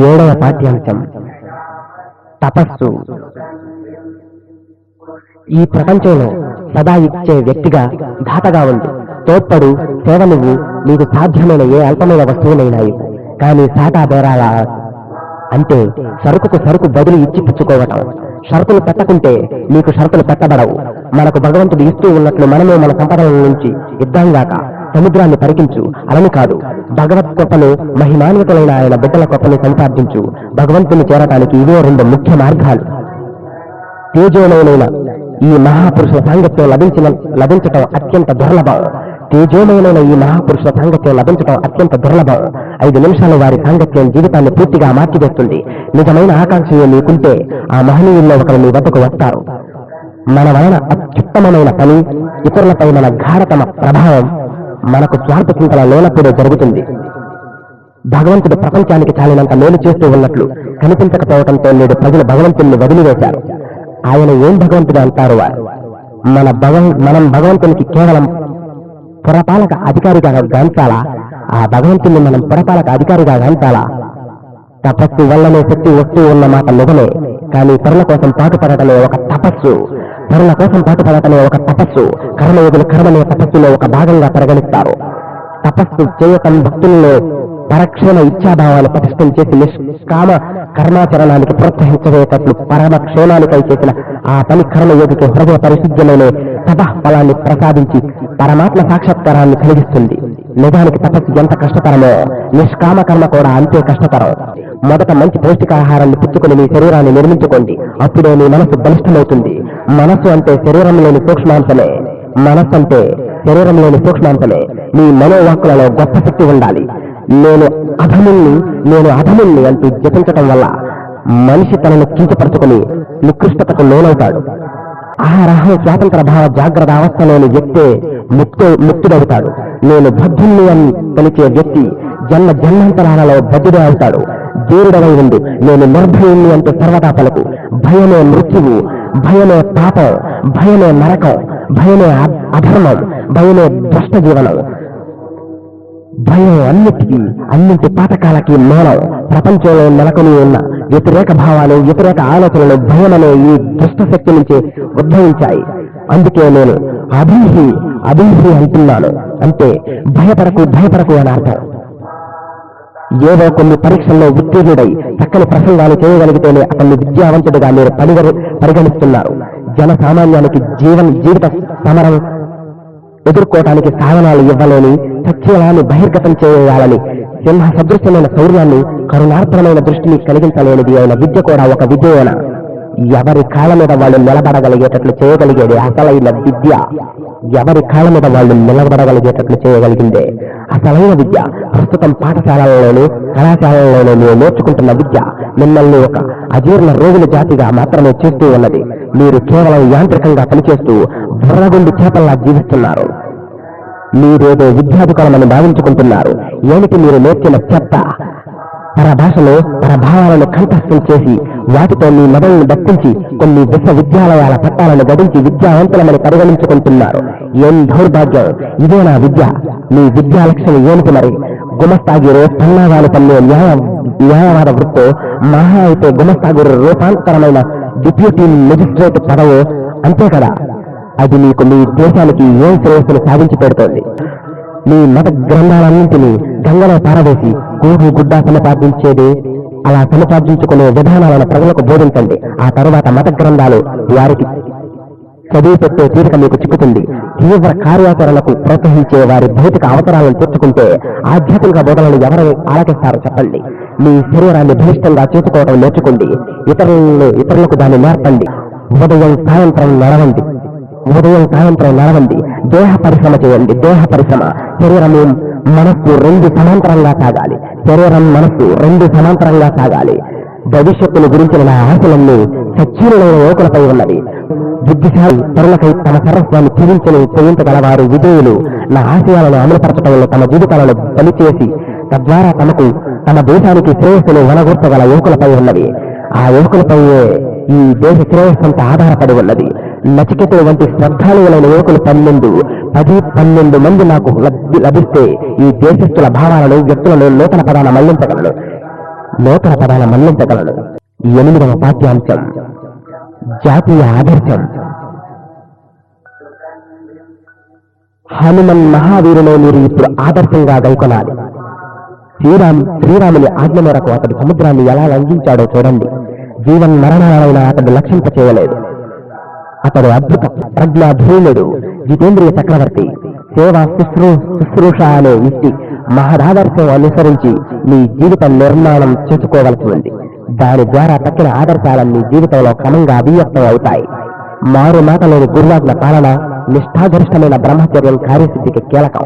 ఏడవ పాఠ్యాంశం తపస్సు. ఈ ప్రపంచంలో సదా ఇచ్చే వ్యక్తిగా దాతగా ఉండు, తోడ్పడు, సేవ నువ్వు, నీకు సాధ్యమైన ఏ అల్పమైన వస్తువులైనా ఇవ్వు. కానీ సాటా బేరాల అంటే సరుకుకు సరుకు బదులు ఇచ్చి పుచ్చుకోవటం. షరతులు పెట్టకుంటే నీకు షరతులు పెట్టబడవు. మనకు భగవంతుడు ఇస్తూ ఉన్నట్లు మనమే మన సంపదల నుంచి ఇద్దాంగాక. సముద్రాన్ని పరికించు, అలని కాదు. భగవత్ కృపను, మహిమాన్వితులైన ఆయన బిడ్డల కృపను సంపాదించు. భగవంతుని చేరటానికి ఇవే రెండు ముఖ్య మార్గాలు. తేజోమయులైన ఈ మహాపురుషుల సాంగత్యం లభించటం అత్యంత దుర్లభం. తేజోమయులైన ఈ మహాపురుషుల సాంగత్యం లభించటం అత్యంత దుర్లభం. 5 నిమిషాలు వారి సాంగత్యం జీవితాన్ని పూర్తిగా మార్చివేస్తుంది. నిజమైన ఆకాంక్ష మీకుంటే ఆ మహనీయుల్లో ఒకరు మీ వద్దకు వస్తారు. మన వలన అత్యుత్తమమైన పని, ఇతరులపై మన ఘారతమ ప్రభావం మనకు స్వార్థ చింతన లేనప్పుడే జరుగుతుంది. భగవంతుడు ప్రపంచానికి చాలినంత మేలు చేస్తూ ఉన్నట్లు కనిపించకపోవడంతో నేడు ప్రజలు భగవంతుడిని వదిలివేశారు. ఆయన ఏం భగవంతుడు అంటారు వారు. మనం భగవంతునికి కేవలం పురపాలక అధికారిగా గాంచాలా? ఆ భగవంతుని మనం పురపాలక అధికారిగా గాంచాలా? తపస్సు వల్లనే శక్తి వస్తూ ఉన్న మాట నిజమే. కానీ పరుల కోసం పాటుపడటమే ఒక తపస్సు. పరుల కోసం పాటుపడటమే ఒక తపస్సు. కర్మయోగులు కర్మనే తపస్సులో ఒక భాగంగా పరిగణిస్తారు. తపస్సు చేయటం భక్తుల్లో పరక్షేమ ఇచ్ఛాభావాన్ని పటిష్టం చేసి నిష్కామ కర్మాచరణానికి ప్రోత్సహించవేటట్లు పరమ క్షేమానికై చేసిన ఆ పని కర్మయోగికి హృదయ పరిశుద్ధమైన తపః ఫలాన్ని ప్రసాదించి పరమాత్మ సాక్షాత్కారాన్ని కలిగిస్తుంది. నిజానికి తపస్సు ఎంత కష్టతరమో నిష్కామ కర్మ కూడా అంతే కష్టతరం. మొదట మంచి పౌష్టికాహారాన్ని పుచ్చుకుని మీ శరీరాన్ని నిర్మించుకోండి. అప్పుడే మీ మనసు బలిష్టమవుతుంది. మనస్సు అంటే శరీరంలోని సూక్ష్మాంశమే. మనస్సు అంటే శరీరంలోని సూక్ష్మాంశమే. మీ మనోవాక్కులలో గొప్ప శక్తి ఉండాలి. నేను అధముణ్ణి అంటూ జపించటం వల్ల మనిషి తనను కించపరచుకుని నికృష్టతకు లోనవుతాడు. ఆహారహం స్వాతంత్ర భావ జాగ్రత్త అవస్థలోని వ్యక్తే ముక్తుడవుతాడు. నేను బద్ధుణ్ణి అని తెలిచే వ్యక్తి జన్మాంతరాలలో బద్ధుడే అవుతాడు. ధీరుడవై ఉండు. నేను నిర్భయుణ్ణి అంటే సర్వదా పలుకు. భయమే మృత్యువు, భయమే పాపం, భయమే నరకం, భయమే అధర్మం, భయమే దుష్ట జీవనం. భయం అన్నింటి పాతకాలకి మూలం. ప్రపంచంలో నెలకొని ఉన్న వ్యతిరేక భావాలు, వ్యతిరేక ఆలోచనలు భయమనే ఈ దుష్ట శక్తి నుంచి ఉద్భవించాయి. అందుకే నేను అభిహి అంటున్నాను. అంటే భయపడకు అని అర్థం. ఏదో కొన్ని పరీక్షల్లో ఉత్తీర్ణుడై చక్కని ప్రసంగాలు చేయగలిగితేనే అతన్ని విద్యావంతుడిగా మీరు పరిగణిస్తున్నారు. జన సామాన్యానికి జీవిత సమరం ఎదుర్కోవటానికి సాధనాలు ఇవ్వలేని సత్యాన్ని బహిర్గతం చేయాలని సింహ సదృశ్యమైన శౌర్యాన్ని, కరుణార్పణమైన దృష్టిని కలిగించలేనిది అయిన విద్య కూడా ఒక విద్యేనా? ఎవరి కాళ్ళ మీద వాళ్ళు నిలబడగలిగేటట్లు చేయగలిగేది అసలైన విద్య. ఎవరి కాళ్ళ మీద వాళ్ళు నిలబడగలిగేటట్లు చేయగలిగిందే అసలైన విద్య. ప్రస్తుతం పాఠశాలల్లోనూ కళాశాలల్లోనూ మీరు నేర్చుకుంటున్న విద్య మిమ్మల్ని ఒక అజీర్ణ రోగుల జాతిగా మాత్రమే చేస్తూ ఉన్నది. మీరు కేవలం యాంత్రికంగా పనిచేస్తూ బుర్రగుండి చేపల్లా జీవిస్తున్నారు. మీరేదో విద్యాధికారమని భావించుకుంటున్నారు. ఏమిటి మీరు నేర్చిన చెత్త? పరభాషలో పరభావాలను కంఠస్థం చేసి వాటితో మీ మెదడును దట్టించి కొన్ని విశ్వవిద్యాలయాల పట్టాలను గడించి విద్యావంతులమని పరిగణించుకుంటున్నారు. ఏం దౌర్భాగ్యం! ఇదేనా విద్య? మీ విద్యా లక్ష్యం ఏమిటి మరి? గుమస్తాగిరే పన్నాగాలు పన్నే న్యాయవాద వృత్తో, మహా అయితే గుమస్తాగిరి రూపాంతరమైన డిప్యూటీ మెజిస్ట్రేట్ పదవో అంతే కదా. అది మీకు మీ దేశానికి ఏం శ్రేయస్సును సాధించి పెడుతోంది? మీ మత గ్రంథాలన్నింటినీ గంగలో పారవేసి కూడు గుడ్డ సముపార్జించేది. అలా సముపార్జించుకునే విధానాలను ప్రజలకు బోధించండి. ఆ తరువాత మత గ్రంథాలు వారికి చదివి పెట్టే తీరిక మీకు చిక్కుతుంది. తీవ్ర కార్యాచరణకు ప్రోత్సహించే వారి భౌతిక అవసరాలను తీర్చుకుంటే ఆధ్యాత్మిక బోధనలు ఎవరు ఆలకిస్తారో చెప్పండి. మీ శరీరాన్ని బలిష్టంగా చేసుకోవడం నేర్చుకోండి. ఇతరులకు దాన్ని నేర్పండి. ఉదయం సాయంత్రం నడవండి. దేహ పరిశ్రమ చేయండి. దేహ పరిశ్రమ. శరీరము మనస్సు రెండు సమాంతరంగా సాగాలి. భవిష్యత్తును గురించిన నా ఆశలన్నీ సచ్చీలైన యువకులపై ఉన్నవి. బుద్ధిశాలి పరులకై తమ సర్వస్వాన్ని చెల్లించగలవారు విధేయులు. నా ఆశయాలను అమలుపరచడంలో తమ జీవితాలను బలి చేసి తద్వారా తమ దేశానికి శ్రేయస్సును వనగూర్చగల యువకులపై ఉన్నది. ఆ యువకులపై ఈ దేశ శ్రేయస్సంతా ఆధారపడి ఉన్నది. నచికేతుడు వంటి శ్రద్ధాళువులైన యువకులు 10-12 మంది నాకు లభిస్తే ఈ దేశస్థుల భావాలను, వ్యక్తులను నూతన పదాన మళ్లించగలను. నూతన పదాల మన్నించగలడు. 8వ పాఠ్యాంశం జాతీయ ఆదర్శం. హనుమన్ మహావీరునే మీరు ఇప్పుడు ఆదర్శంగా గైకొనాలి. శ్రీరాముని ఆజ్ఞ మేరకు అతడు సముద్రాన్ని ఎలా లంఘించాడో చూడండి. జీవన్ మరణాలైన అతడు లక్ష్యింప చేయలేదు. అతడు అద్భుత ప్రజ్ఞాధీనుడు, జితేంద్రియ చక్రవర్తి. సేవా శుశ్రూష అనే ఇష్టి మహదాదర్శం అనుసరించి మీ జీవిత నిర్మాణం చేసుకోవలసి ఉంది. దాని ద్వారా తక్కిన ఆదర్శాలన్నీ జీవితంలో క్రమంగా అభివ్యక్తం అవుతాయి. మారు మాటలోని దుర్వాజ్ఞ పాలన, నిష్ఠాగరిష్టమైన బ్రహ్మచర్యం కార్యసిద్ధికి కీలకం.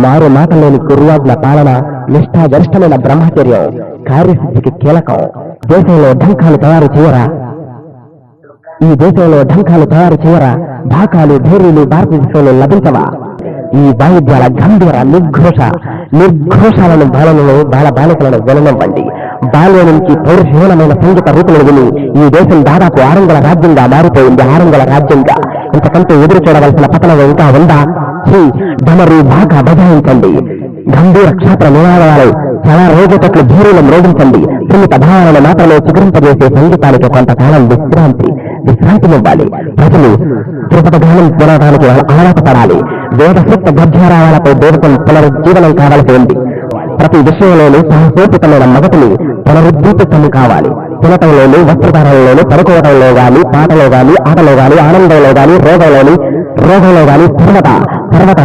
మారు మాటలోని దుర్వాజ్ఞ పాలన, నిష్ఠాగరిష్టమైన బ్రహ్మచర్యం కార్యసిద్ధికి కీలకం. దేశంలో ఢంకాలు తయారు చేయరా? ఈ దేశంలో ఢంకాలు తయారు చేయరా? ఢాకాలు, ఢేరీలు భారతదేశంలో లభించవా? ఈ వాయిద్యాల గంభీర నిర్ఘోషాలను బాలబాలికలను విననివ్వండి. బాల్యం నుంచి పౌరుషహీనమైన సంగీత రూపులను విని ఈ దేశం దాదాపు 600 రాజ్యంగా మారిపోయింది. 600 రాజ్యంగా. ఇంతకంటే ఎదురు చూడవలసిన పతనం ఇంకా ఉందా? డమరు బాగా బజాయించండి. గంభీర క్షేత్ర నినాదాలు చాలా రోజుకట్లు భూరులను మ్రోగించండి. సున్నిత భావాలను మాత్రమే చిగురింపజేసే సంగీతానికి కొంతకాలం విశ్రాంతినివ్వాలి. ప్రజలు తిరుపతి గానం వినడానికి ఆరాటపడాలి. వేద సూక్త గర్భారావాలతో దేవతను పునరుజ్జీవనం కావలసి ఉంది. ప్రతి విషయంలోనూ సాహసోపితమైన మగతిని పునరుద్దీపితం కావాలి. తినటంలోనూ, వస్త్రధారణలోనూ, పడుకోవడంలో గాని, పాటలో గాని, ఆటలో గాని, ఆనందంలో గాని, రోగంలో గాని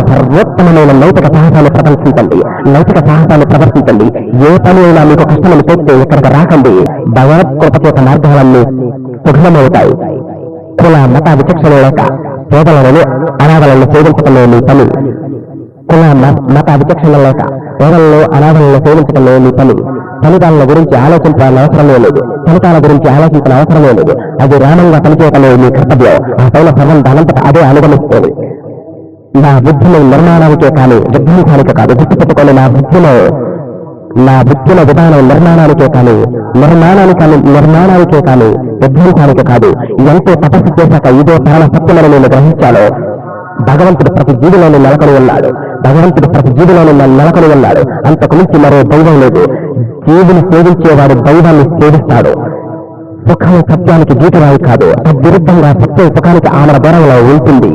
సర్వోత్తమమైన నైతిక సాహసాన్ని ప్రదర్శించండి. ఏ పని అయినా మీకు కష్టమని చెప్తే ఇక్కడికి రాకండి. భగవత్కృపచేత మార్గాలన్నీ సుగమమవుతాయి. కుల మత విచక్షణ లేక పేదలను అనాథలను సేవించటమే మీ పని. కుల మత విచక్షణ లేక పేదలను అనాథలను సేవించటమే మీ పని. ఫలితాల గురించి ఆలోచించాల్సిన అవసరమే లేదు. అది రామంగా పనిచేయటమే మీ కర్తవ్యం. ఆ పైన సర్వం దానంతట అదే అనుగమిస్తుంది. నా బుద్ధిని నిర్మాణానికే కానీ విధ్వంసానికే కాదు. గుర్తుపెట్టుకొని నా బుద్ధిన విధానం నిర్మాణానికే కానీ విధ్వంసానికే కాదు. ఎంతో తపస్సు చేశాక ఇదే పరమ సత్యమని నేను గ్రహించాలో భగవంతుడు ప్రతి జీవిలోని నెలకొని ఉన్నాడు. అంతకు మించి మరో దైవం లేదు. జీవుని సేవించేవాడు దైవాన్ని సేవిస్తాడు. సుఖం సత్యానికి జీతురాయి కాదు. తద్విరుద్ధంగా సత్యం సుఖానికి ఆమె దూరంలో ఉంటుంది.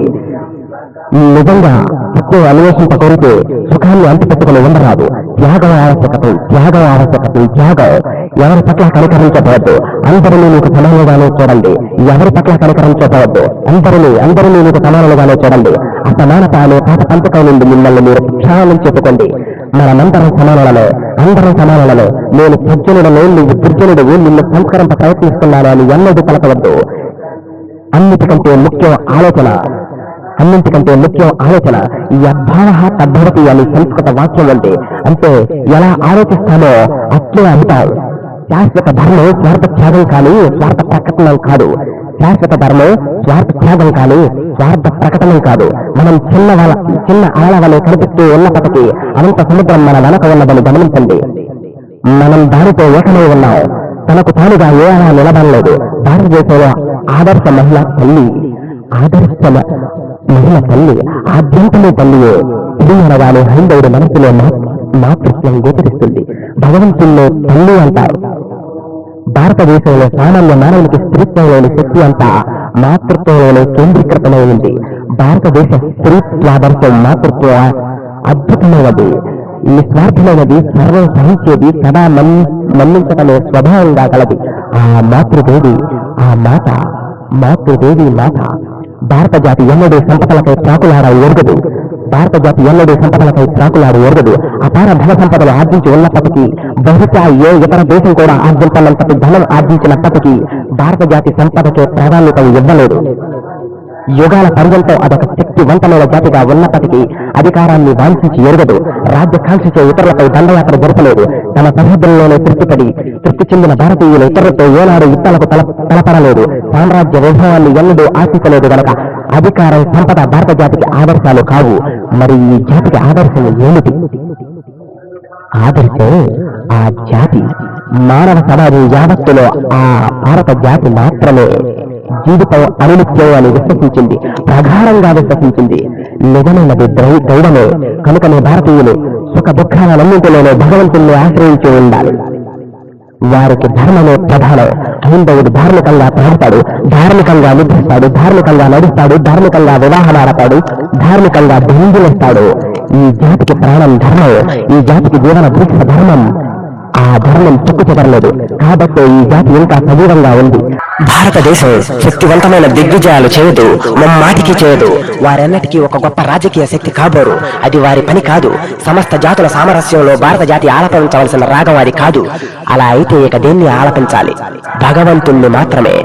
నిజంగా సత్యం అన్వేషింప కోరితే సుఖాన్ని అంటిపెట్టుకుని ఉండరాదు. త్యాగం ఆవశ్యకత. ఎవరి పట్ల కనికరించబోద్దు. అందరినీ మీకు సమానంగానే చూడండి. అందరినీ మీకు సమానంగానే చూడండి. అసమానత అనే పాత పంపకం నుండి మిమ్మల్ని మీరు క్షాళనం చెప్పుకోండి. అందరం సమానులలో నేను సజ్జనుడను, నువ్వు దుర్జనుడు, నిన్ను సంస్కరింప ప్రయత్నిస్తున్నాను అని ఎన్నడూ పలకవద్దు. అన్నిటికంటే ముఖ్యం ఆలోచన. ఈ అద్భావ తద్భవతి అని సంస్కృత వాక్యం అంటే ఎలా ఆలోచిస్తామో అట్లే అవుతాం. శాశ్వత ధర్మం స్వార్థ త్యాగం కానీ స్వార్థ ప్రకటనం కాదు. స్వార్థ ప్రకటనం కాదు. మనం చిన్న అలల వలె కనిపిస్తూ ఉన్నప్పటికీ అనంత సముద్రం మన వెనక ఉన్నదని గమనించండి. మనం దానితో ఏకమై ఉన్నాం. తనకు తానుగా ఏ అలా నిలబడలేదు. భారతదేశంలో ఆదర్శ మహిళ తల్లి, ఆద్యంతమే తల్లియే. ఇది అనగానే హైందవుడి మనసులో మాతృత్వం గోచరిస్తుంది. భగవంతుల్లో తల్లి అంటారు. భారతదేశంలో సామాన్య మానవునికి స్త్రీత్వంలోని శక్తి అంతా మాతృత్వంలోనే కేంద్రీకృతమై ఉంది. భారతదేశ స్త్రీత్వాదర్శం మాతృత్వం అద్భుతమైనది, నిస్వార్థమైనది, సర్వం సహించేది, సదా మన్నించటమే స్వభావంగా కలది. ఆ మాతృదేవి మాత భారత జాతి ఎన్నడూ సంపదలకై ప్రాకులాడ ఎరగదు. అపార ధన సంపదలు ఆర్జించి ఉన్నప్పటికీ, బహుశా ఏ ఇతర దేశం కూడా ఆర్జించినంతటి ధనం ఆర్జించినప్పటికీ భారత జాతి సంపదకే ప్రాధాన్యత ఇవ్వలేదు. యుగాల పర్యంతం అదొక శక్తివంతమైన జాతిగా ఉన్నప్పటికీ అధికారాన్ని వాంఛించి ఎరగదు. రాజ్యకాంక్షించే ఇతరులపై దండయాత్ర జరపలేదు. తమ సరిహద్దుల్లోనే తృప్తి చెందిన భారతీయులు ఇతరులతో ఏనాడు యుద్ధాలకు తలపడలేదు. సామ్రాజ్య వైభవాన్ని ఎన్నడూ ఆశించలేదు గనక అధికారం, సంపద భారత జాతికి ఆదర్శాలు కావు. మరి ఈ జాతికి ఆదర్శం ఏమిటి? ఆదర్శం ఆ జాతి, మానవ సమాజం యావత్తులో ఆ భారత జాతి మాత్రమే. జీవితం అనిత్యం అని విశ్వసించింది, ప్రగాఢంగా విశ్వసించింది. నిజమైనది దైవమే. కనుకనే భారతీయులు సుఖ దుఃఖాలన్నింటిలోనే భగవంతుణ్ణి ఆశ్రయించి ఉండాలి. వారికి ధర్మమే ప్రధానం. హైందవుడు ధార్మికంగా ప్రాడతాడు, ధార్మికంగా నిద్రిస్తాడు, ధార్మికంగా నడుస్తాడు, ధార్మికంగా వివాహమాడతాడు, ధార్మికంగా దింగులేస్తాడు. ఈ జాతికి ప్రాణం ధర్మం, ఈ జాతికి జీవన వృక్ష ధర్మం. ఆ ధర్మం తుక్కు చెదరలేదు కాబట్టి ఈ జాతి ఇంకా సజీవంగా ఉంది. భారతదేశం శక్తివంతమైన దిగ్విజయాలు చేయదు, మాటికి చేయదు. వారెన్నటికీ ఒక గొప్ప రాజకీయ శక్తి కాబోరు. అది వారి పని కాదు. సమస్త జాతుల సామరస్యంలో భారత జాతి ఆలపించవలసిన రాగం అది కాదు. అలా అయితే ఇక దేన్ని ఆలపించాలి? భగవంతుణ్ణి మాత్రమే.